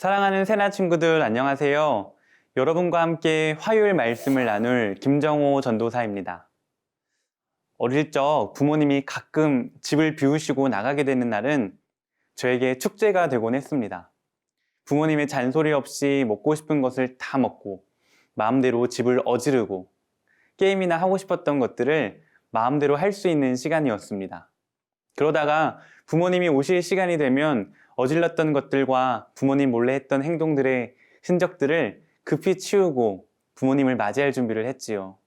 사랑하는 새나 친구들 안녕하세요. 여러분과 함께 화요일 말씀을 나눌 김정호 전도사입니다. 어릴 적 부모님이 가끔 집을 비우시고 나가게 되는 날은 저에게 축제가 되곤 했습니다. 부모님의 잔소리 없이 먹고 싶은 것을 다 먹고 마음대로 집을 어지르고 게임이나 하고 싶었던 것들을 마음대로 할 수 있는 시간이었습니다. 그러다가 부모님이 오실 시간이 되면 어질렀던 것들과 부모님 몰래 했던 행동들의 흔적들을 급히 치우고 부모님을 맞이할 준비를 했지요.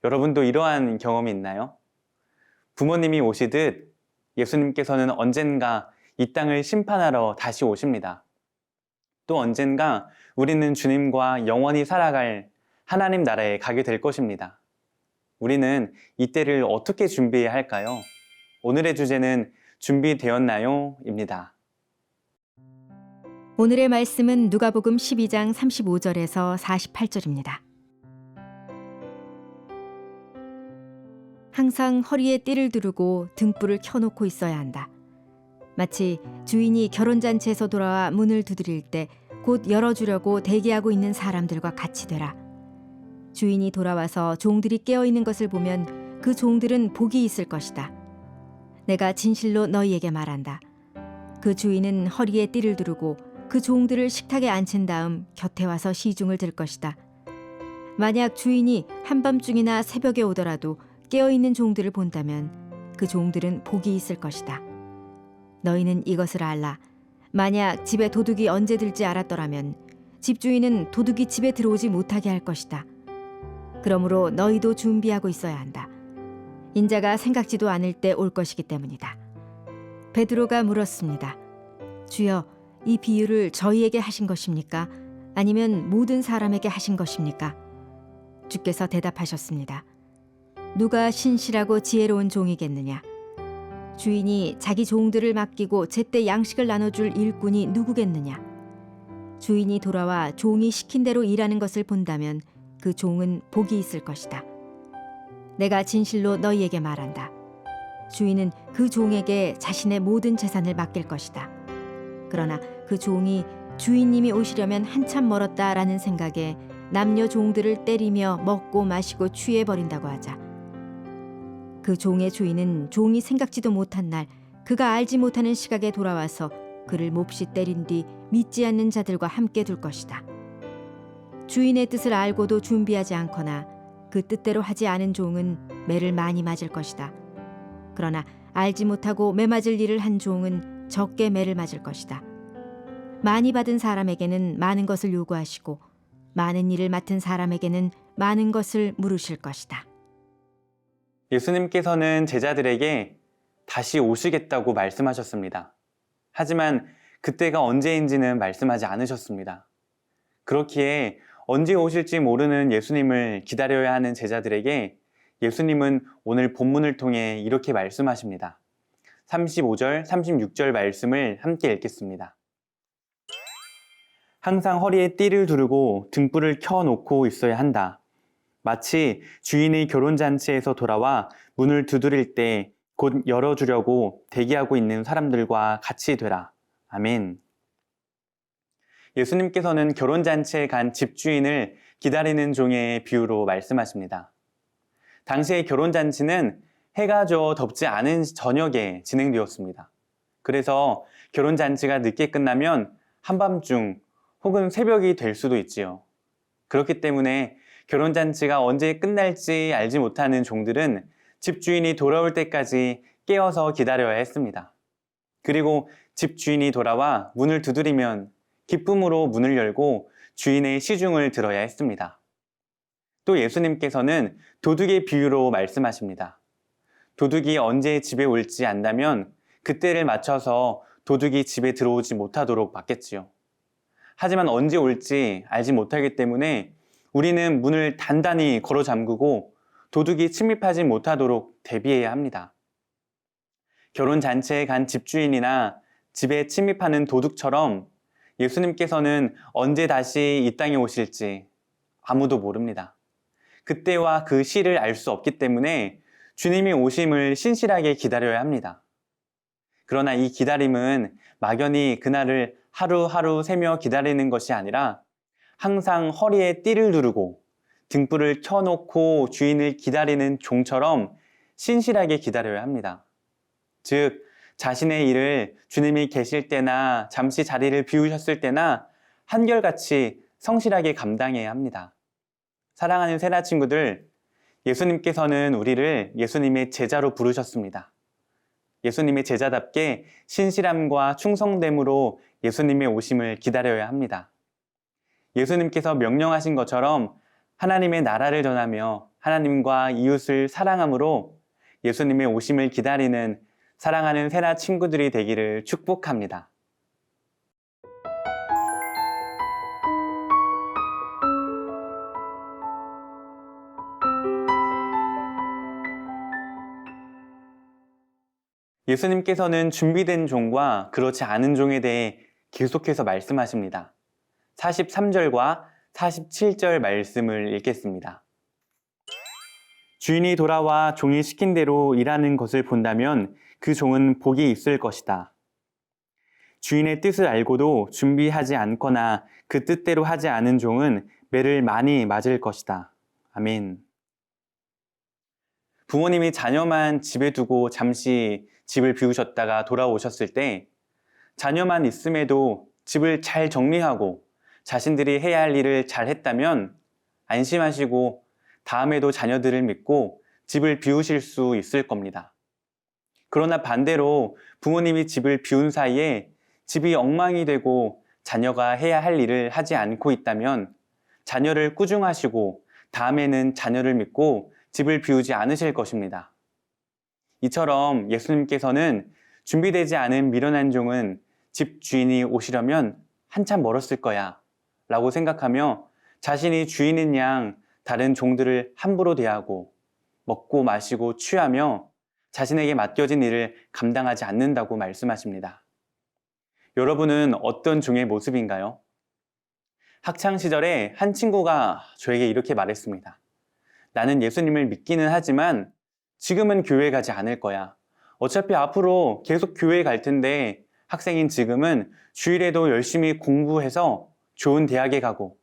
여러분도 이러한 경험이 있나요? 부모님이 오시듯 예수님께서는 언젠가 이 땅을 심판하러 다시 오십니다. 또 언젠가 우리는 주님과 영원히 살아갈 하나님 나라에 가게 될 것입니다. 우리는 이때를 어떻게 준비해야 할까요? 오늘의 주제는 준비되었나요? 입니다. 오늘의 말씀은 누가복음 12장 35절에서 48절입니다. 항상 허리에 띠를 두르고 등불을 켜놓고 있어야 한다. 마치 주인이 결혼잔치에서 돌아와 문을 두드릴 때 곧 열어주려고 대기하고 있는 사람들과 같이 되라. 주인이 돌아와서 종들이 깨어있는 것을 보면 그 종들은 복이 있을 것이다. 내가 진실로 너희에게 말한다. 그 주인은 허리에 띠를 두르고 그 종들을 식탁에 앉힌 다음 곁에 와서 시중을 들 것이다. 만약 주인이 한밤중이나 새벽에 오더라도 깨어있는 종들을 본다면 그 종들은 복이 있을 것이다. 너희는 이것을 알라. 만약 집에 도둑이 언제 들지 알았더라면 집주인은 도둑이 집에 들어오지 못하게 할 것이다. 그러므로 너희도 준비하고 있어야 한다. 인자가 생각지도 않을 때 올 것이기 때문이다. 베드로가 물었습니다. 주여, 이 비유를 저희에게 하신 것입니까? 아니면 모든 사람에게 하신 것입니까? 주께서 대답하셨습니다. 누가 신실하고 지혜로운 종이겠느냐? 주인이 자기 종들을 맡기고 제때 양식을 나눠줄 일꾼이 누구겠느냐? 주인이 돌아와 종이 시킨 대로 일하는 것을 본다면 그 종은 복이 있을 것이다. 내가 진실로 너희에게 말한다. 주인은 그 종에게 자신의 모든 재산을 맡길 것이다. 그러나 그 종이 주인님이 오시려면 한참 멀었다라는 생각에 남녀 종들을 때리며 먹고 마시고 취해버린다고 하자. 그 종의 주인은 종이 생각지도 못한 날 그가 알지 못하는 시각에 돌아와서 그를 몹시 때린 뒤 믿지 않는 자들과 함께 둘 것이다. 주인의 뜻을 알고도 준비하지 않거나 그 뜻대로 하지 않은 종은 매를 많이 맞을 것이다. 그러나 알지 못하고 매 맞을 일을 한 종은 적게 매를 맞을 것이다. 많이 받은 사람에게는 많은 것을 요구하시고 많은 일을 맡은 사람에게는 많은 것을 물으실 것이다. 예수님께서는 제자들에게 다시 오시겠다고 말씀하셨습니다. 하지만 그때가 언제인지는 말씀하지 않으셨습니다. 그렇기에 언제 오실지 모르는 예수님을 기다려야 하는 제자들에게 예수님은 오늘 본문을 통해 이렇게 말씀하십니다. 35절, 36절 말씀을 함께 읽겠습니다. 항상 허리에 띠를 두르고 등불을 켜놓고 있어야 한다. 마치 주인의 결혼잔치에서 돌아와 문을 두드릴 때 곧 열어주려고 대기하고 있는 사람들과 같이 되라. 아멘. 예수님께서는 결혼잔치에 간 집주인을 기다리는 종의 비유로 말씀하십니다. 당시의 결혼잔치는 해가 져 덥지 않은 저녁에 진행되었습니다. 그래서 결혼잔치가 늦게 끝나면 한밤중 혹은 새벽이 될 수도 있지요. 그렇기 때문에 결혼잔치가 언제 끝날지 알지 못하는 종들은 집주인이 돌아올 때까지 깨어서 기다려야 했습니다. 그리고 집주인이 돌아와 문을 두드리면 기쁨으로 문을 열고 주인의 시중을 들어야 했습니다. 또 예수님께서는 도둑의 비유로 말씀하십니다. 도둑이 언제 집에 올지 안다면 그때를 맞춰서 도둑이 집에 들어오지 못하도록 막겠지요. 하지만 언제 올지 알지 못하기 때문에 우리는 문을 단단히 걸어 잠그고 도둑이 침입하지 못하도록 대비해야 합니다. 결혼잔치에 간 집주인이나 집에 침입하는 도둑처럼 예수님께서는 언제 다시 이 땅에 오실지 아무도 모릅니다. 그때와 그 시를 알 수 없기 때문에 주님이 오심을 신실하게 기다려야 합니다. 그러나 이 기다림은 막연히 그날을 하루하루 세며 기다리는 것이 아니라 항상 허리에 띠를 두르고 등불을 켜놓고 주인을 기다리는 종처럼 신실하게 기다려야 합니다. 즉, 자신의 일을 주님이 계실 때나 잠시 자리를 비우셨을 때나 한결같이 성실하게 감당해야 합니다. 사랑하는 세라 친구들, 예수님께서는 우리를 예수님의 제자로 부르셨습니다. 예수님의 제자답게 신실함과 충성됨으로 예수님의 오심을 기다려야 합니다. 예수님께서 명령하신 것처럼 하나님의 나라를 전하며 하나님과 이웃을 사랑함으로 예수님의 오심을 기다리는 사랑하는 세라 친구들이 되기를 축복합니다. 예수님께서는 준비된 종과 그렇지 않은 종에 대해 계속해서 말씀하십니다. 43절과 47절 말씀을 읽겠습니다. 주인이 돌아와 종이 시킨 대로 일하는 것을 본다면 그 종은 복이 있을 것이다. 주인의 뜻을 알고도 준비하지 않거나 그 뜻대로 하지 않은 종은 매를 많이 맞을 것이다. 아멘. 부모님이 자녀만 집에 두고 잠시 집을 비우셨다가 돌아오셨을 때 자녀만 있음에도 집을 잘 정리하고 자신들이 해야 할 일을 잘 했다면 안심하시고 다음에도 자녀들을 믿고 집을 비우실 수 있을 겁니다. 그러나 반대로 부모님이 집을 비운 사이에 집이 엉망이 되고 자녀가 해야 할 일을 하지 않고 있다면 자녀를 꾸중하시고 다음에는 자녀를 믿고 집을 비우지 않으실 것입니다. 이처럼 예수님께서는 준비되지 않은 미련한 종은 집 주인이 오시려면 한참 멀었을 거야 라고 생각하며 자신이 주인인 양 다른 종들을 함부로 대하고 먹고 마시고 취하며 자신에게 맡겨진 일을 감당하지 않는다고 말씀하십니다. 여러분은 어떤 종의 모습인가요? 학창시절에 한 친구가 저에게 이렇게 말했습니다. 나는 예수님을 믿기는 하지만 지금은 교회 가지 않을 거야. 어차피 앞으로 계속 교회 갈 텐데 학생인 지금은 주일에도 열심히 공부해서 좋은 대학에 가고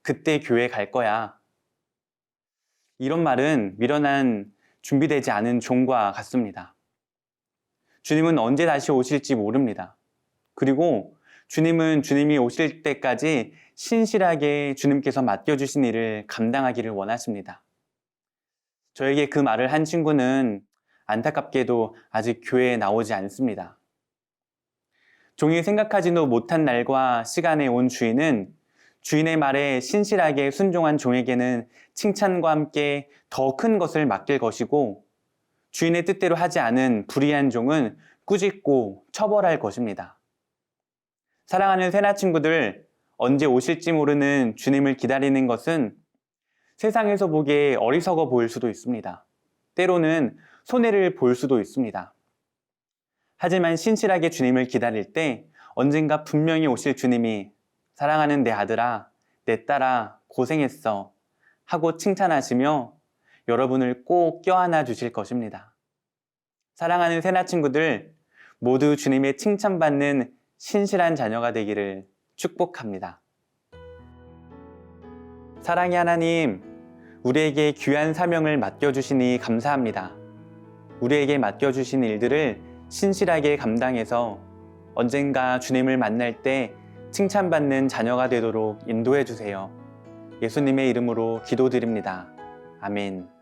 그때 교회 갈 거야. 이런 말은 미련한 준비되지 않은 종과 같습니다. 주님은 언제 다시 오실지 모릅니다. 그리고 주님은 주님이 오실 때까지 신실하게 주님께서 맡겨주신 일을 감당하기를 원하십니다. 저에게 그 말을 한 친구는 안타깝게도 아직 교회에 나오지 않습니다. 종이 생각하지도 못한 날과 시간에 온 주인은 주인의 말에 신실하게 순종한 종에게는 칭찬과 함께 더 큰 것을 맡길 것이고 주인의 뜻대로 하지 않은 불의한 종은 꾸짖고 처벌할 것입니다. 사랑하는 세나 친구들, 언제 오실지 모르는 주님을 기다리는 것은 세상에서 보기에 어리석어 보일 수도 있습니다. 때로는 손해를 볼 수도 있습니다. 하지만 신실하게 주님을 기다릴 때 언젠가 분명히 오실 주님이 사랑하는 내 아들아, 내 딸아, 고생했어 하고 칭찬하시며 여러분을 꼭 껴안아 주실 것입니다. 사랑하는 세나 친구들, 모두 주님의 칭찬받는 신실한 자녀가 되기를 축복합니다. 사랑의 하나님, 우리에게 귀한 사명을 맡겨주시니 감사합니다. 우리에게 맡겨주신 일들을 신실하게 감당해서 언젠가 주님을 만날 때 칭찬받는 자녀가 되도록 인도해 주세요. 예수님의 이름으로 기도드립니다. 아멘.